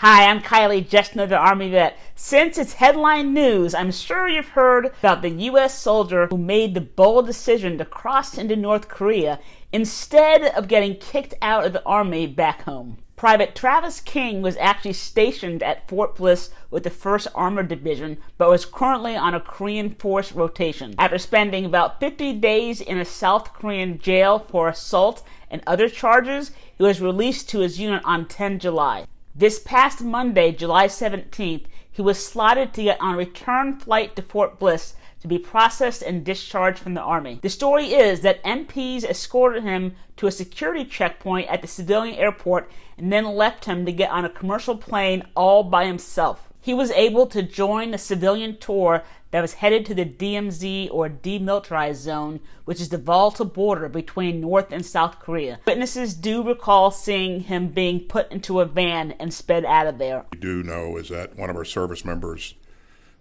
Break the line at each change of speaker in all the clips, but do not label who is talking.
Hi, I'm Kylie, just another Army vet. Since it's headline news, I'm sure you've heard about the U.S. soldier who made the bold decision to cross into North Korea instead of getting kicked out of the Army back home. Private Travis King was actually stationed at Fort Bliss with the 1st Armored Division, but was currently on a Korean force rotation. After spending about 50 days in a South Korean jail for assault and other charges, he was released to his unit on 10 July. This past Monday, July 17th, he was slotted to get on a return flight to Fort Bliss to be processed and discharged from the Army. The story is that MPs escorted him to a security checkpoint at the civilian airport and then left him to get on a commercial plane all by himself. He was able to join a civilian tour that was headed to the DMZ, or demilitarized zone, which is the volatile border between North and South Korea. Witnesses do recall seeing him being put into a van and sped out of there.
We do know is that one of our service members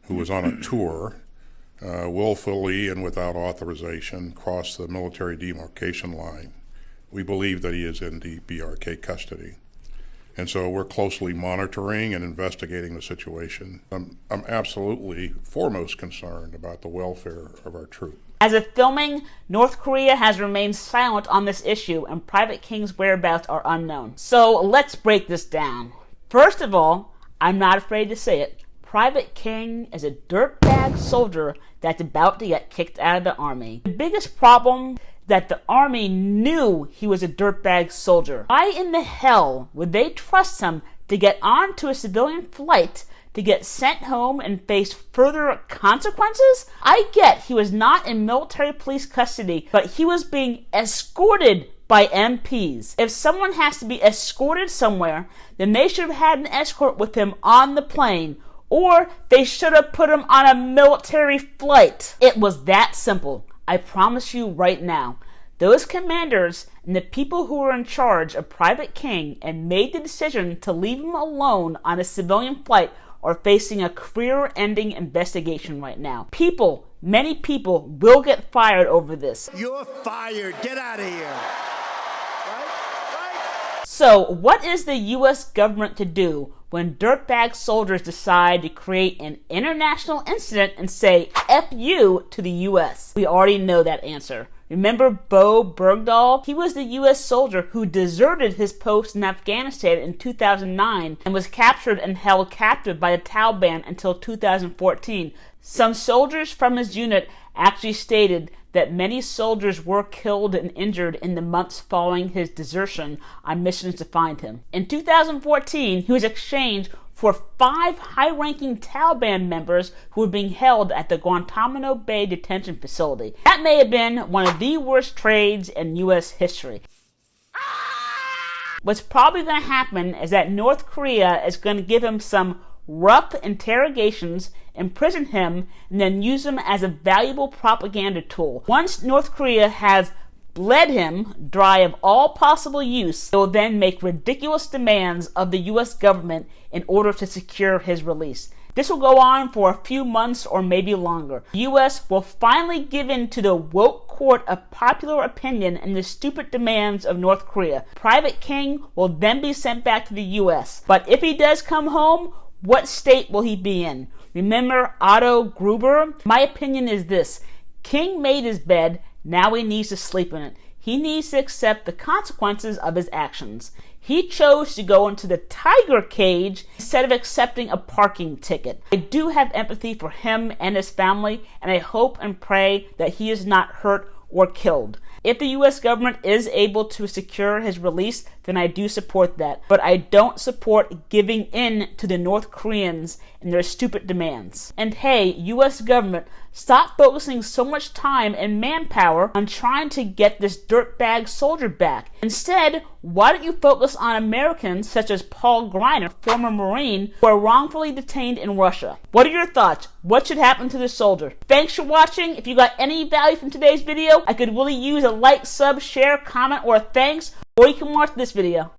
who was on a tour willfully and without authorization crossed the military demarcation line. We believe that he is in the BRK custody. And so we're closely monitoring and investigating the situation. I'm absolutely foremost concerned about the welfare of our troops.
As of filming, North Korea has remained silent on this issue, and Private King's whereabouts are unknown. So let's break this down. First of all, I'm not afraid to say it, Private King is a dirtbag soldier that's about to get kicked out of the Army. The biggest problem that the Army knew he was a dirtbag soldier. Why in the hell would they trust him to get onto a civilian flight to get sent home and face further consequences? I get he was not in military police custody, but he was being escorted by MPs. If someone has to be escorted somewhere, then they should have had an escort with him on the plane, or they should have put him on a military flight. It was that simple. I promise you right now, those commanders and the people who were in charge of Private King and made the decision to leave him alone on a civilian flight are facing a career-ending investigation right now. Many people will get fired over this.
You're fired. Get out of here. Right?
So, what is the U.S. government to do when dirtbag soldiers decide to create an international incident and say F you to the U.S.? We already know that answer. Remember Bo Bergdahl? He was the U.S. soldier who deserted his post in Afghanistan in 2009 and was captured and held captive by the Taliban until 2014. Some soldiers from his unit actually stated that many soldiers were killed and injured in the months following his desertion on missions to find him. In 2014, he was exchanged for 5 high-ranking Taliban members who were being held at the Guantanamo Bay detention facility. That may have been one of the worst trades in U.S. history. What's probably going to happen is that North Korea is going to give him some rough interrogations, imprison him, and then use him as a valuable propaganda tool. Once North Korea has bled him dry of all possible use, they will then make ridiculous demands of the U.S. government in order to secure his release. This will go on for a few months or maybe longer. The U.S. will finally give in to the woke court of popular opinion and the stupid demands of North Korea. Private King will then be sent back to the U.S. But if he does come home, what state will he be in? Remember Otto Gruber? My opinion is this: King made his bed, now he needs to sleep in it. He needs to accept the consequences of his actions. He chose to go into the tiger cage instead of accepting a parking ticket. I do have empathy for him and his family, and I hope and pray that he is not hurt or killed. If the U.S. government is able to secure his release, then I do support that. But I don't support giving in to the North Koreans and their stupid demands. And hey, U.S. government, stop focusing so much time and manpower on trying to get this dirtbag soldier back. Instead, why don't you focus on Americans such as Paul Greiner, former Marine, who are wrongfully detained in Russia? What are your thoughts? What should happen to this soldier? Thanks for watching. If you got any value from today's video, I could really use a like, sub, share, comment, or a thanks, or you can watch this video.